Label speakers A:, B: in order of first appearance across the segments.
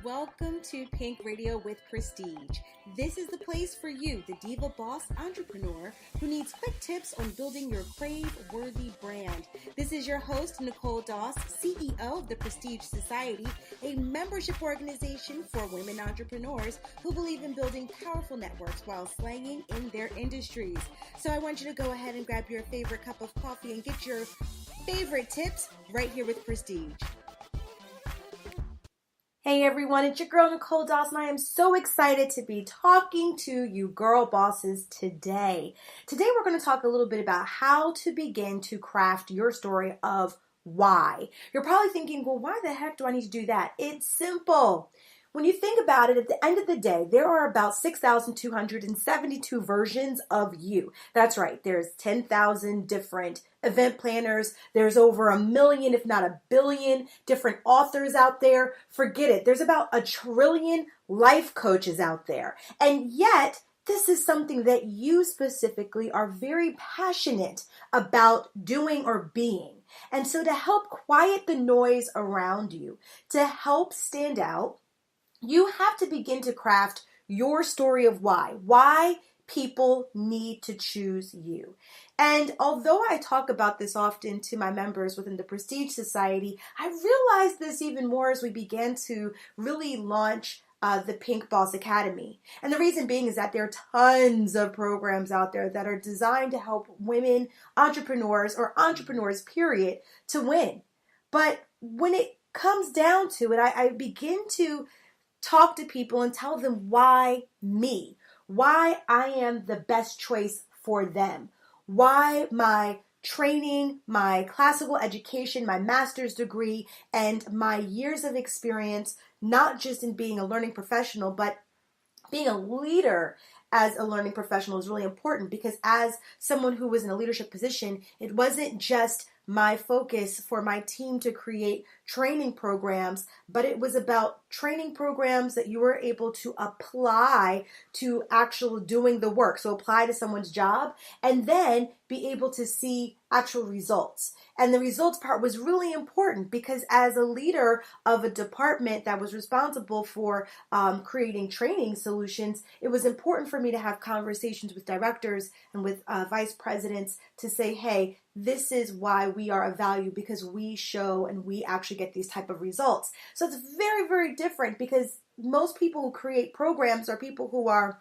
A: Welcome to Pink Radio with Prestige. This is the place for you, the diva boss entrepreneur who needs quick tips on building your crave-worthy brand. This is your host, Nicole Doss, CEO of the Prestige Society, a membership organization for women entrepreneurs who believe in building powerful networks while slanging in their industries. So I want you to go ahead and grab your favorite cup of coffee and get your favorite tips right here with Prestige. Hey everyone, it's your girl Nicole Doss, and I am so excited to be talking to you girl bosses today. Today we're going to talk a little bit about how to begin to craft your story of why. You're probably thinking, well, why the heck do I need to do that? It's simple. When you think about it, at the end of the day, there are about 6,272 versions of you. That's right. There's 10,000 different event planners. There's over 1 million, if not 1 billion, different authors out there. Forget it. There's about 1 trillion life coaches out there. And yet, this is something that you specifically are very passionate about doing or being. And so to help quiet the noise around you, to help stand out, you have to begin to craft your story of why people need to choose you. And although I talk about this often to my members within the Prestige Society, I realized this even more as we began to really launch the Pink Boss Academy. And the reason being is that there are tons of programs out there that are designed to help women entrepreneurs or entrepreneurs, period, to win. But when it comes down to it, I begin to talk to people and tell them why me, why I am the best choice for them, why my training, my classical education, my master's degree, and my years of experience, not just in being a learning professional, but being a leader as a learning professional is really important, because as someone who was in a leadership position, it wasn't just my focus for my team to create training programs, but it was about training programs that you were able to apply to actual doing the work. So apply to someone's job and then be able to see actual results. And the results part was really important because as a leader of a department that was responsible for creating training solutions, it was important for me to have conversations with directors and with vice presidents to say, hey, this is why we are of value, because we show and we actually get these type of results. So it's very, very different, because most people who create programs are people who are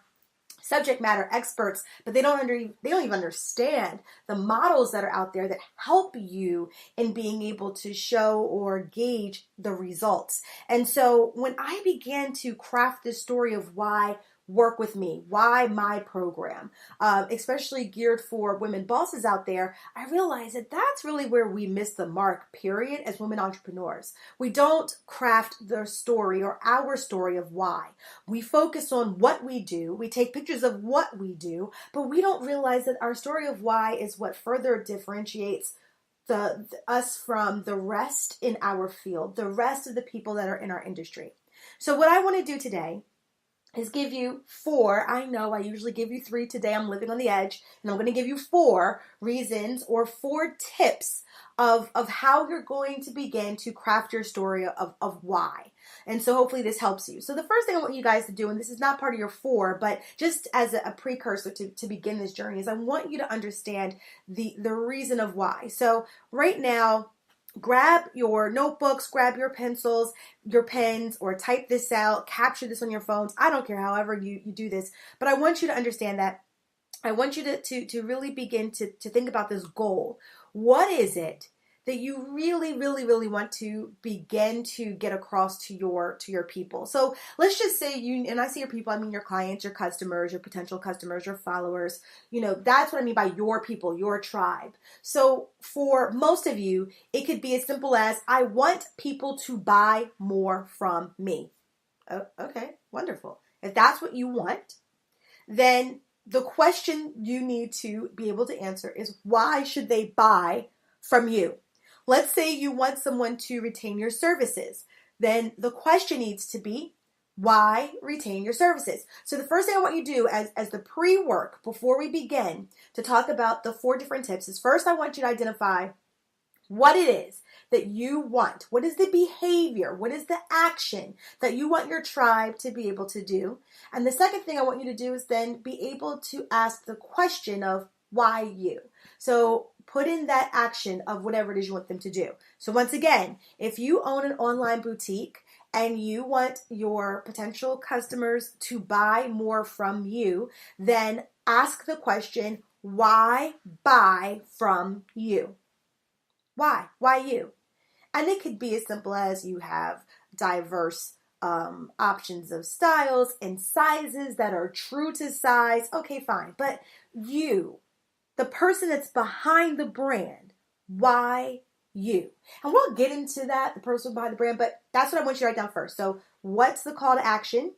A: subject matter experts, but they don't even understand the models that are out there that help you in being able to show or gauge the results. And so when I began to craft this story of why work with me, why my program, especially geared for women bosses out there, I realized that that's really where we miss the mark, period, as women entrepreneurs. We don't craft the story or our story of why. We focus on what we do, we take pictures of what we do, but we don't realize that our story of why is what further differentiates us from the rest in our field, the rest of the people that are in our industry. So what I want to do today is give you 4. I know I usually give you 3. Today I'm living on the edge, and I'm going to give you 4 reasons or 4 tips of how you're going to begin to craft your story of why. And so hopefully this helps you. So the first thing I want you guys to do, and this is not part of your 4, but just as a precursor to begin this journey, is I want you to understand the reason of why. So right now, grab your notebooks, grab your pencils, your pens, or type this out, capture this on your phones. I don't care however you do this, but I want you to understand that I want you to really begin to think about this goal. What is it that you really, really, really want to begin to get across to your people? So let's just say and I say your people, I mean your clients, your customers, your potential customers, your followers. That's what I mean by your people, your tribe. So for most of you, it could be as simple as, I want people to buy more from me. Oh, okay, wonderful. If that's what you want, then the question you need to be able to answer is, why should they buy from you? Let's say you want someone to retain your services. Then the question needs to be, why retain your services? So the first thing I want you to do as the pre-work before we begin to talk about the 4 different tips is, first I want you to identify what it is that you want? What is the behavior? What is the action that you want your tribe to be able to do? And the second thing I want you to do is then be able to ask the question of why you. So put in that action of whatever it is you want them to do. So once again, if you own an online boutique and you want your potential customers to buy more from you, then ask the question, why buy from you? Why? Why you? And it could be as simple as you have diverse options of styles and sizes that are true to size. Okay, fine. But you, the person that's behind the brand, why you? And we'll get into that, the person behind the brand, but that's what I want you to write down first. So what's the call to action?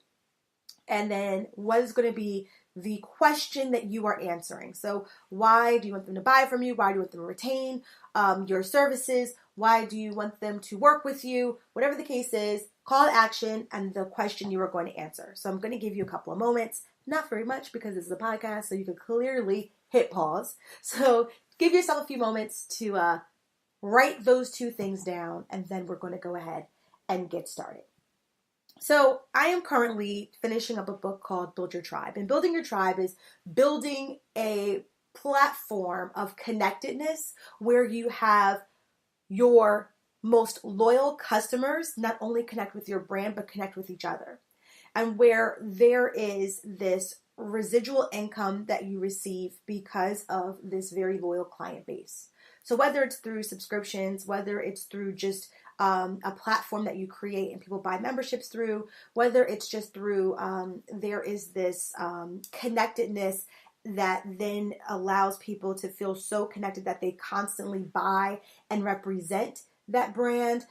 A: And then what is going to be the question that you are answering? So why do you want them to buy from you? Why do you want them to retain your services? Why do you want them to work with you? Whatever the case is, call to action and the question you are going to answer. So I'm going to give you a couple of moments, not very much because this is a podcast, so you can clearly hit pause. So give yourself a few moments to write those two things down, and then we're going to go ahead and get started. So I am currently finishing up a book called Build Your Tribe. And building your tribe is building a platform of connectedness where you have your most loyal customers not only connect with your brand, but connect with each other. And where there is this residual income that you receive because of this very loyal client base. So whether it's through subscriptions, whether it's through just a platform that you create and people buy memberships through, whether it's just through there is this connectedness that then allows people to feel so connected that they constantly buy and represent that brand.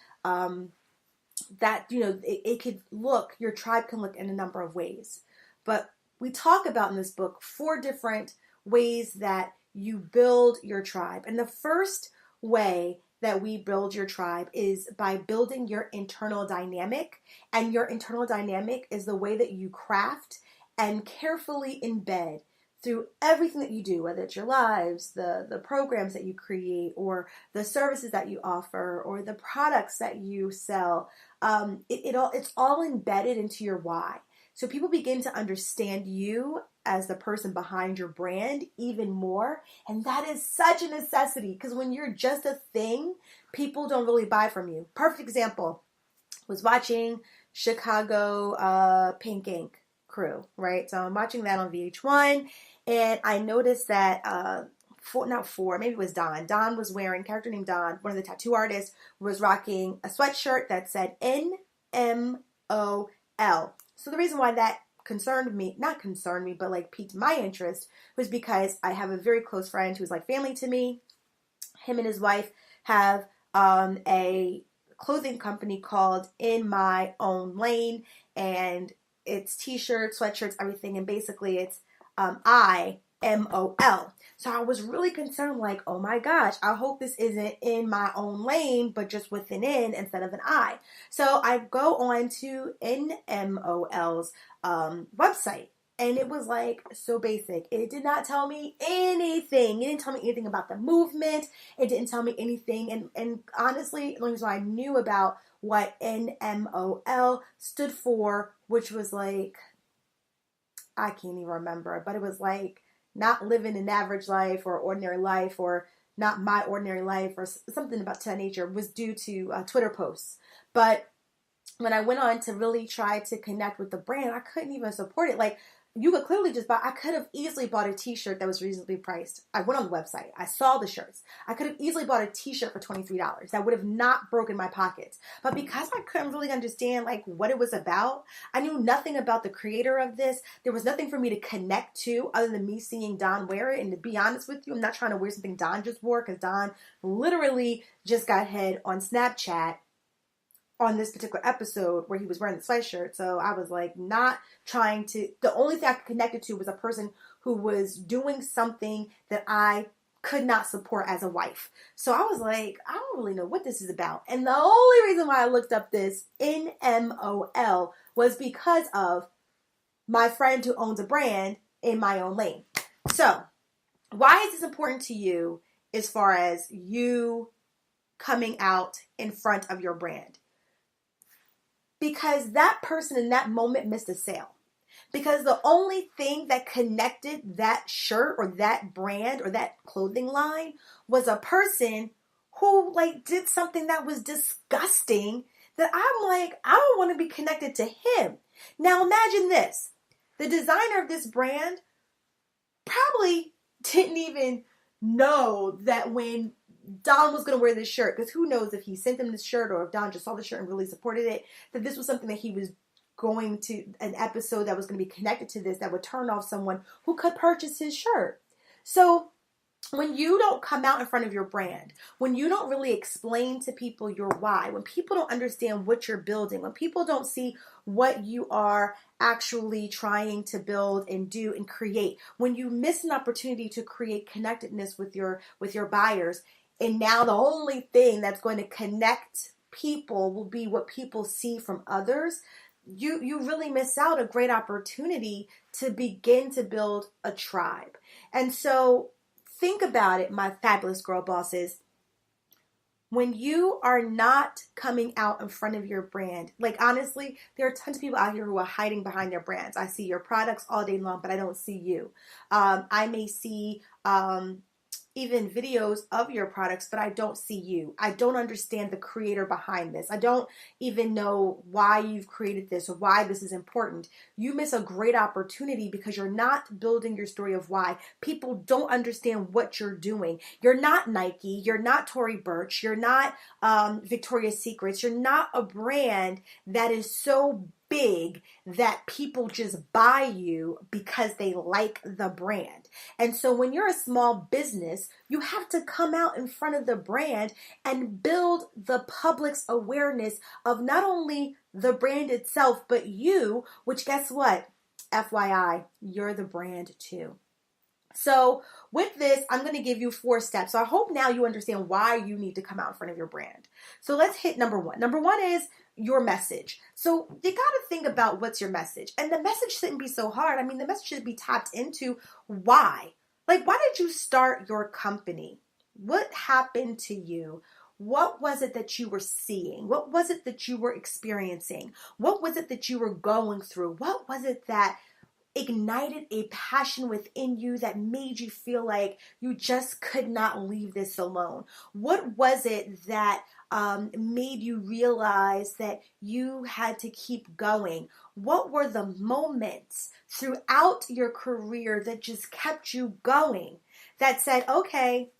A: That, it could look, your tribe can look in a number of ways. But we talk about in this book 4 different ways that you build your tribe. And the first way that we build your tribe is by building your internal dynamic. And your internal dynamic is the way that you craft and carefully embed through everything that you do, whether it's your lives, the programs that you create, or the services that you offer, or the products that you sell. It's all embedded into your why. So people begin to understand you as the person behind your brand even more. And that is such a necessity, because when you're just a thing, people don't really buy from you. Perfect example was watching Chicago Pink Ink Crew, right? So I'm watching that on VH1, and I noticed that maybe it was Don. Don was wearing, character named Don, one of the tattoo artists, was rocking a sweatshirt that said NMOL. So the reason why that not concerned me, but like piqued my interest was because I have a very close friend who's like family to me. Him and his wife have a clothing company called In My Own Lane, and it's t-shirts, sweatshirts, everything, and basically it's IMOL. So I was really concerned, like, oh my gosh, I hope this isn't in my own lane, but just with an N instead of an I. So I go on to NMOL's website, and it was like so basic. It did not tell me anything. It didn't tell me anything about the movement. It didn't tell me anything. And honestly, the only reason I knew about what NMOL stood for, which was like, I can't even remember, but it was like not living an average life or ordinary life, or not my ordinary life, or something about that nature, was due to Twitter posts. But when I went on to really try to connect with the brand, I couldn't even support it. Like, you could clearly just buy, I could have easily bought a t-shirt that was reasonably priced. I went on the website. I saw the shirts. I could have easily bought a t-shirt for $23. That would have not broken my pockets. But because I couldn't really understand like what it was about, I knew nothing about the creator of this. There was nothing for me to connect to other than me seeing Don wear it. And to be honest with you, I'm not trying to wear something Don just wore, because Don literally just got head on Snapchat on this particular episode where he was wearing the sweatshirt. So I was like not trying to, the only thing I could connect it to was a person who was doing something that I could not support as a wife. So I was like, I don't really know what this is about. And the only reason why I looked up this NMOL was because of my friend who owns a brand In My Own Lane. So why is this important to you as far as you coming out in front of your brand? Because that person in that moment missed a sale. Because the only thing that connected that shirt or that brand or that clothing line was a person who like did something that was disgusting, that I'm like, I don't want to be connected to him. Now imagine this. The designer of this brand probably didn't even know that when Don was going to wear this shirt, because who knows if he sent him this shirt or if Don just saw the shirt and really supported it, that this was something that he was going to, an episode that was going to be connected to this that would turn off someone who could purchase his shirt. So when you don't come out in front of your brand, when you don't really explain to people your why, when people don't understand what you're building, when people don't see what you are actually trying to build and do and create, when you miss an opportunity to create connectedness with your buyers, and now the only thing that's going to connect people will be what people see from others, you really miss out a great opportunity to begin to build a tribe. And so think about it, my fabulous girl bosses. When you are not coming out in front of your brand, like honestly, there are tons of people out here who are hiding behind their brands. I see your products all day long, but I don't see you. I may see even videos of your products, but I don't see you. I don't understand the creator behind this. I don't even know why you've created this or why this is important. You miss a great opportunity because you're not building your story of why. People don't understand what you're doing. You're not Nike. You're not Tory Burch. You're not Victoria's Secrets. You're not a brand that is so big that people just buy you because they like the brand. And so when you're a small business, you have to come out in front of the brand and build the public's awareness of not only the brand itself, but you, which guess what? FYI, you're the brand too. So with this, I'm going to give you 4 steps. So I hope now you understand why you need to come out in front of your brand. So let's hit number 1. Number 1 is your message. So you got to think about what's your message. And the message shouldn't be so hard. I mean, the message should be tapped into why. Like, why did you start your company? What happened to you? What was it that you were seeing? What was it that you were experiencing? What was it that you were going through? What was it that ignited a passion within you that made you feel like you just could not leave this alone? What was it that made you realize that you had to keep going? What were the moments throughout your career that just kept you going, that said, okay,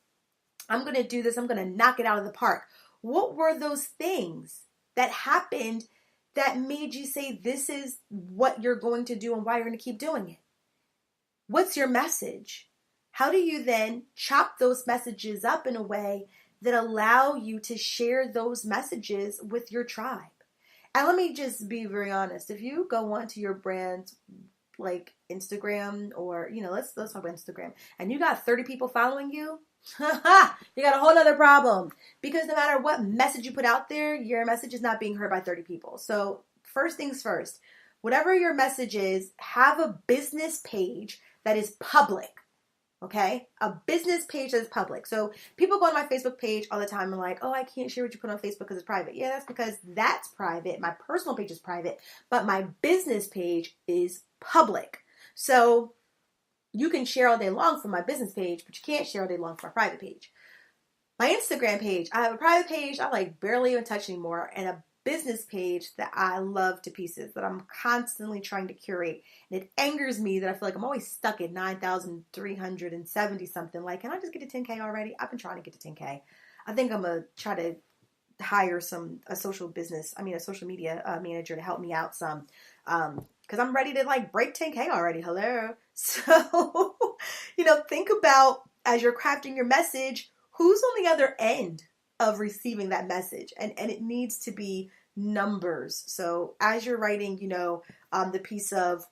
A: I'm going to do this, I'm going to knock it out of the park? What were those things that happened that made you say this is what you're going to do and why you're going to keep doing it? What's your message? How do you then chop those messages up in a way that allow you to share those messages with your tribe? And let me just be very honest. If you go onto your brand like Instagram, or let's talk about Instagram, and you got 30 people following you, you got a whole other problem, because no matter what message you put out there, your message is not being heard by 30 people. So first things first, whatever your message is, have a business page that is public. Okay? A business page that is public. So people go on my Facebook page all the time and like, oh, I can't share what you put on Facebook because it's private. Yeah, that's because that's private. My personal page is private, but my business page is public. So you can share all day long from my business page, but you can't share all day long from my private page. My Instagram page, I have a private page I like barely even touch anymore, and a business page that I love to pieces, that I'm constantly trying to curate. And it angers me that I feel like I'm always stuck at 9,370 something. Like, can I just get to 10K already? I've been trying to get to 10K. I think I'm going to try to hire a social media manager to help me out some. Because I'm ready to like break 10K already. Hello. So, think about, as you're crafting your message, who's on the other end of receiving that message? And it needs to be numbers. So as you're writing, the piece of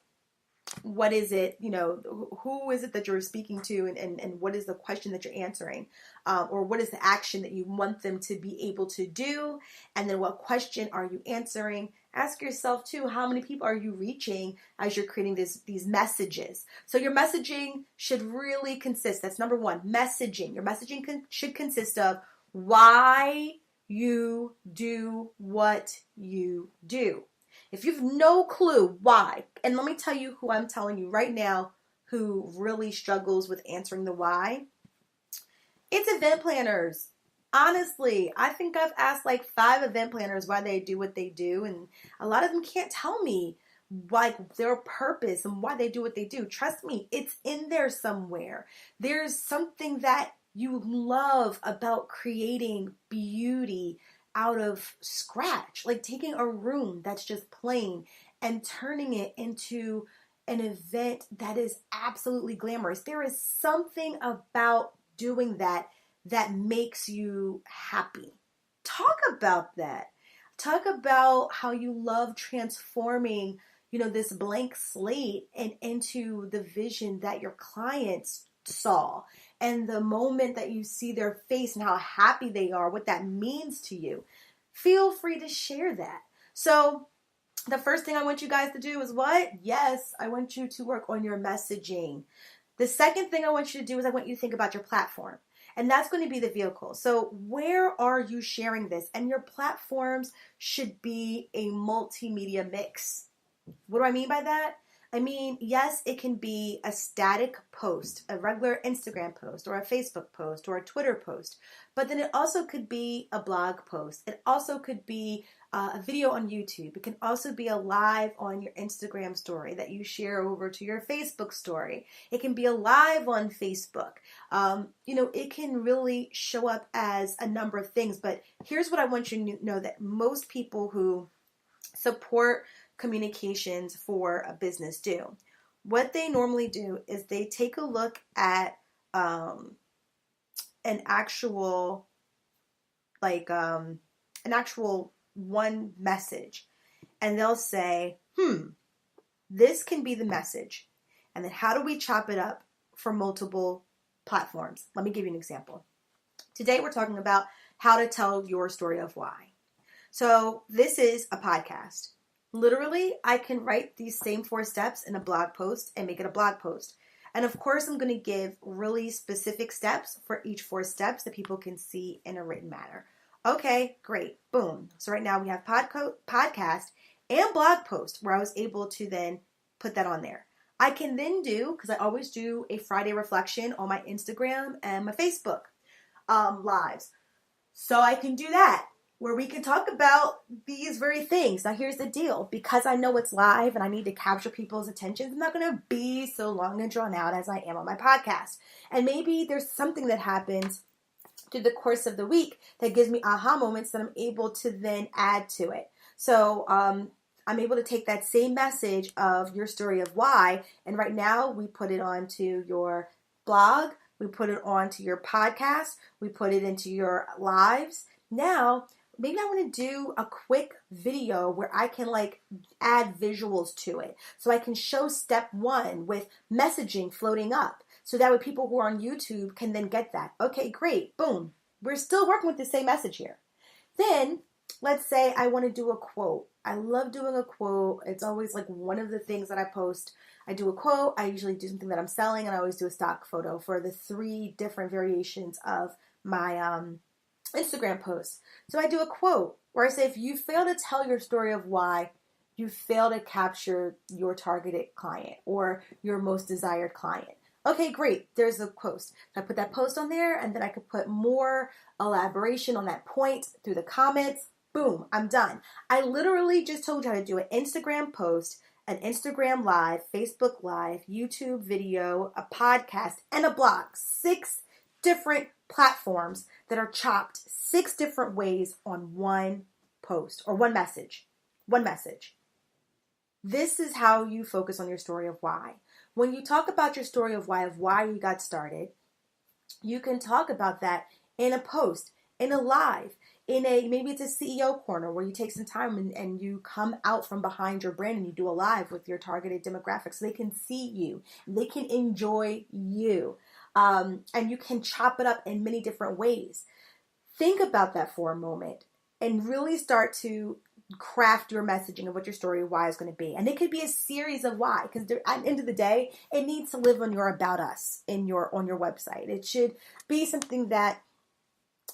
A: what is it, who is it that you're speaking to, and what is the question that you're answering, or what is the action that you want them to be able to do, and then what question are you answering? Ask yourself too, how many people are you reaching as you're creating these messages? So your messaging should really consist, that's number 1, messaging. Your messaging should consist of why you do what you do. If you've no clue why, and let me tell you who I'm telling you right now who really struggles with answering the why, it's event planners. Honestly, I think I've asked like 5 event planners why they do what they do, and a lot of them can't tell me like their purpose and why they do what they do. Trust me, it's in there somewhere. There's something that you love about creating beauty out of scratch, like taking a room that's just plain and turning it into an event that is absolutely glamorous. There is something about doing that that makes you happy. Talk about that. Talk about how you love transforming, this blank slate and into the vision that your clients saw, and the moment that you see their face and how happy they are, what that means to you. Feel free to share that. So the first thing I want you guys to do is what? Yes, I want you to work on your messaging. The second thing I want you to do is I want you to think about your platform. And that's going to be the vehicle. So where are you sharing this? And your platforms should be a multimedia mix. What do I mean by that? I mean, yes, it can be a static post, a regular Instagram post, or a Facebook post, or a Twitter post. But then it also could be a blog post. It also could be a video on YouTube. It can also be a live on your Instagram story that you share over to your Facebook story. It can be a live on Facebook. It can really show up as a number of things. But here's what I want you to know, that most people who support communications for a business do. What they normally do is they take a look at an actual one message, and they'll say, this can be the message. And then how do we chop it up for multiple platforms? Let me give you an example. Today we're talking about how to tell your story of why. So this is a podcast. Literally, I can write these same 4 steps in a blog post and make it a blog post. And of course, I'm going to give really specific steps for each 4 steps that people can see in a written manner. Okay, great. Boom. So right now we have podcast and blog post where I was able to then put that on there. I can then do, because I always do a Friday reflection on my Instagram and my Facebook lives. So I can do that, where we can talk about these very things. Now here's the deal. Because I know it's live and I need to capture people's attention, I'm not going to be so long and drawn out as I am on my podcast. And maybe there's something that happens through the course of the week that gives me aha moments that I'm able to then add to it. So I'm able to take that same message of your story of why, and right now we put it onto your blog, we put it onto your podcast, we put it into your lives. Now, maybe I want to do a quick video where I can add visuals to it. So I can show step 1 with messaging floating up. So that way people who are on YouTube can then get that. Okay, great. Boom. We're still working with the same message here. Then let's say I want to do a quote. I love doing a quote. It's always one of the things that I post. I do a quote. I usually do something that I'm selling, and I always do a stock photo for the 3 different variations of my Instagram posts. So I do a quote where I say, if you fail to tell your story of why, you fail to capture your targeted client or your most desired client. Okay, great. There's a post. So I put that post on there, and then I could put more elaboration on that point through the comments. Boom, I'm done. I literally just told you how to do an Instagram post, an Instagram live, Facebook live, YouTube video, a podcast, and a blog. 6 different platforms that are chopped 6 different ways on one post or one message. One message. This is how you focus on your story of why. When you talk about your story of why you got started, you can talk about that in a post, in a live, maybe it's a CEO corner where you take some time and you come out from behind your brand and you do a live with your targeted demographics so they can see you, they can enjoy you. And you can chop it up in many different ways. Think about that for a moment and really start to craft your messaging of what your story of why is going to be. And it could be a series of why, because at the end of the day, it needs to live on your about us on your website. It should be something that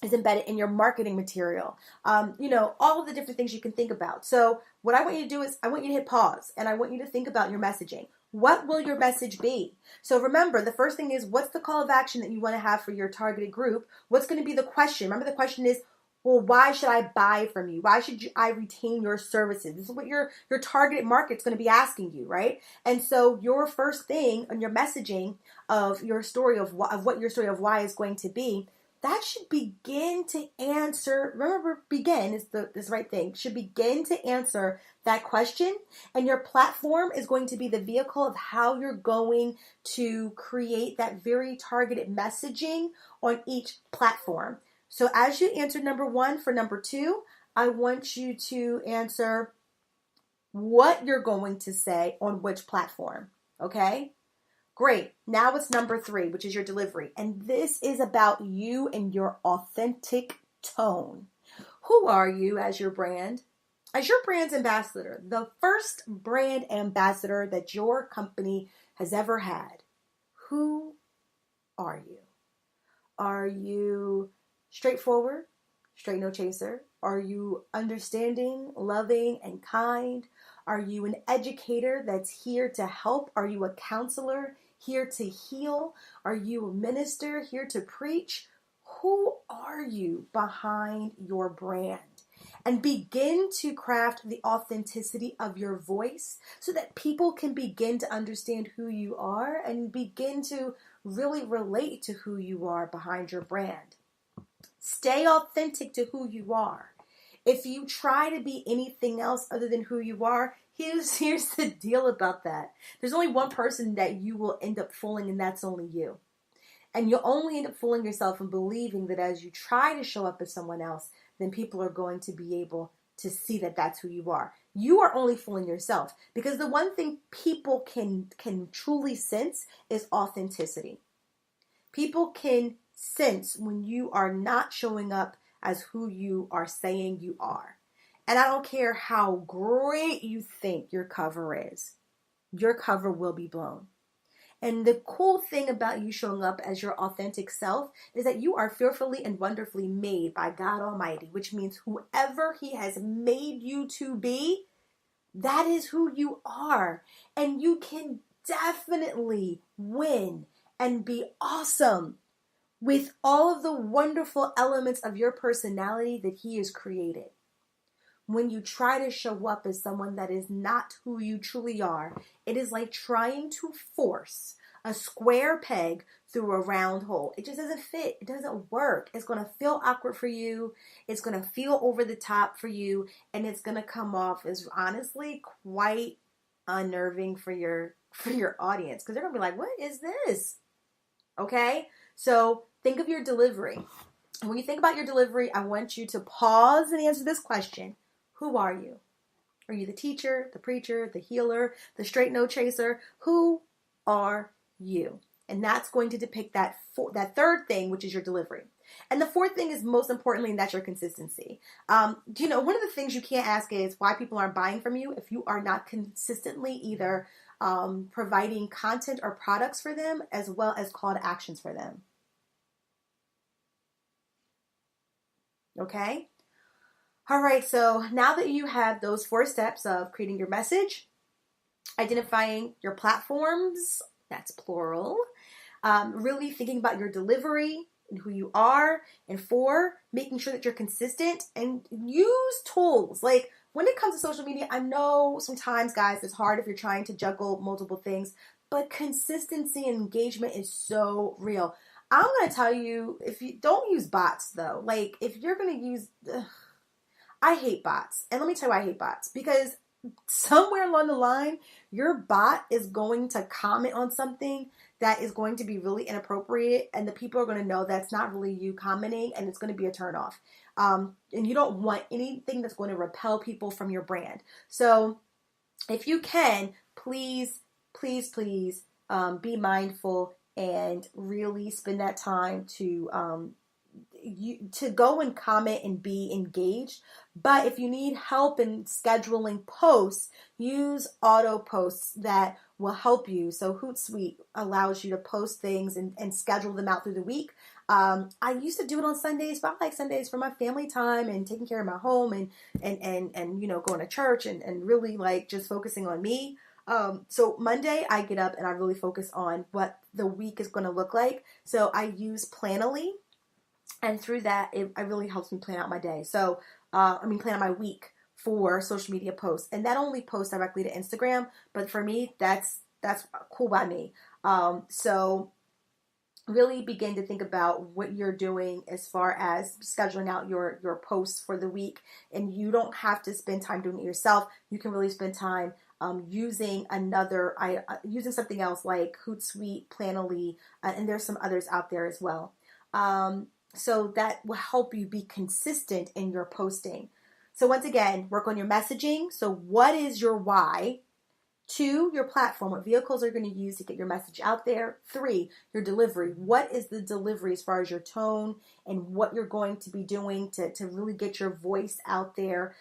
A: is embedded in your marketing material. All of the different things you can think about. So what I want you to do is I want you to hit pause and I want you to think about your messaging. What will your message be? So remember, the first thing is, what's the call of action that you want to have for your targeted group? What's going to be the question? Remember, the question is, well, why should I buy from you? Why should I retain your services? This is what your targeted market's going to be asking you, right? And so your first thing on your messaging of your story of what your story of why is going to be, that should begin to answer. Remember, begin is this right thing. Should begin to answer that question, and your platform is going to be the vehicle of how you're going to create that very targeted messaging on each platform. So as you answer number one, for number two, I want you to answer what you're going to say on which platform. Okay? Great. Now it's number three, which is your delivery. And this is about you and your authentic tone. Who are you as your brand? As your brand's ambassador, the first brand ambassador that your company has ever had. Who are you? Are you straightforward, straight no chaser? Are you understanding, loving, and kind? Are you an educator that's here to help? Are you a counselor here to heal? Are you a minister here to preach? Who are you behind your brand? And begin to craft the authenticity of your voice so that people can begin to understand who you are and begin to really relate to who you are behind your brand. Stay authentic to who you are. If you try to be anything else other than who you are, here's the deal about that. There's only one person that you will end up fooling, and that's only you. And you'll only end up fooling yourself and believing that as you try to show up as someone else, then people are going to be able to see that that's who you are. You are only fooling yourself, because the one thing people can truly sense is authenticity. People can sense when you are not showing up as who you are saying you are. And I don't care how great you think your cover is, your cover will be blown. And the cool thing about you showing up as your authentic self is that you are fearfully and wonderfully made by God Almighty, which means whoever He has made you to be, that is who you are. And you can definitely win and be awesome with all of the wonderful elements of your personality that He has created. When you try to show up as someone that is not who you truly are, it is like trying to force a square peg through a round hole. It just doesn't fit. It doesn't work. It's going to feel awkward for you. It's going to feel over the top for you. And it's going to come off as honestly quite unnerving for your audience, because they're going to be like, what is this? Okay? So think of your delivery. And when you think about your delivery, I want you to pause and answer this question. Who are you? Are you the teacher, the preacher, the healer, the straight no chaser? Who are you? And that's going to depict that third thing, which is your delivery. And the fourth thing is most importantly, and that's your consistency. One of the things you can't ask is why people aren't buying from you if you are not consistently either providing content or products for them as well as call to actions for them. Okay? All right, so now that you have those 4 steps of creating your message, identifying your platforms, that's plural, really thinking about your delivery and who you are, and 4, making sure that you're consistent and use tools. Like when it comes to social media, I know sometimes, guys, it's hard if you're trying to juggle multiple things, but consistency and engagement is so real. I'm going to tell you, if you don't use bots though, like if you're going to use... I hate bots. And let me tell you why I hate bots. Because somewhere along the line, your bot is going to comment on something that is going to be really inappropriate. And the people are going to know that's not really you commenting. And it's going to be a turnoff. And you don't want anything that's going to repel people from your brand. So if you can, please be mindful and really spend that time to go and comment and be engaged. But if you need help in scheduling posts, use auto posts that will help you. So Hootsuite allows you to post things and schedule them out through the week. I used to do it on Sundays, but I like Sundays for my family time and taking care of my home and going to church and really like just focusing on me. So Monday I get up and I really focus on what the week is going to look like. So I use Planoly, and through that it really helps me plan out my day. So plan out my week for social media posts, and that only posts directly to Instagram. But for me, that's cool by me. So really begin to think about what you're doing as far as scheduling out your posts for the week. And you don't have to spend time doing it yourself. You can really spend time using using something else like Hootsuite, Planoly, and there's some others out there as well. So that will help you be consistent in your posting. So once again, work on your messaging. So what is your why? 2, your platform. What vehicles are you going to use to get your message out there? 3, your delivery. What is the delivery as far as your tone and what you're going to be doing to really get your voice out there?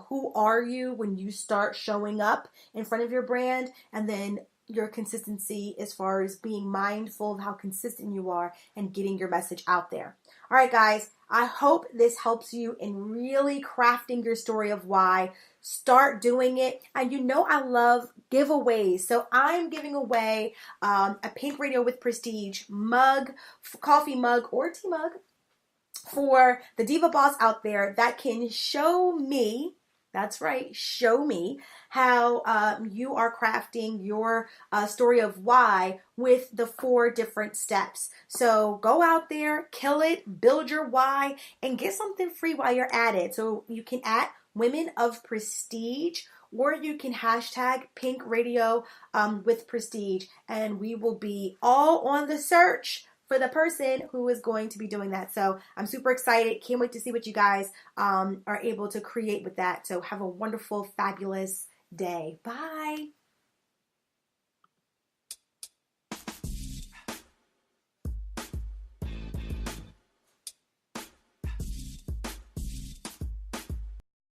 A: Who are you when you start showing up in front of your brand? And then your consistency as far as being mindful of how consistent you are and getting your message out there. All right, guys, I hope this helps you in really crafting your story of why. Start doing it. And I love giveaways. So I'm giving away a Pink Radio with Prestige mug, coffee mug, or tea mug for the Diva Boss out there that can show me, that's right, show me how you are crafting your story of why with the 4 different steps. So go out there, kill it, build your why, and get something free while you're at it. So you can add Women of Prestige, or you can hashtag Pink Radio with Prestige, and we will be all on the search for the person who is going to be doing that. So I'm super excited. Can't wait to see what you guys are able to create with that. So have a wonderful, fabulous day. Bye.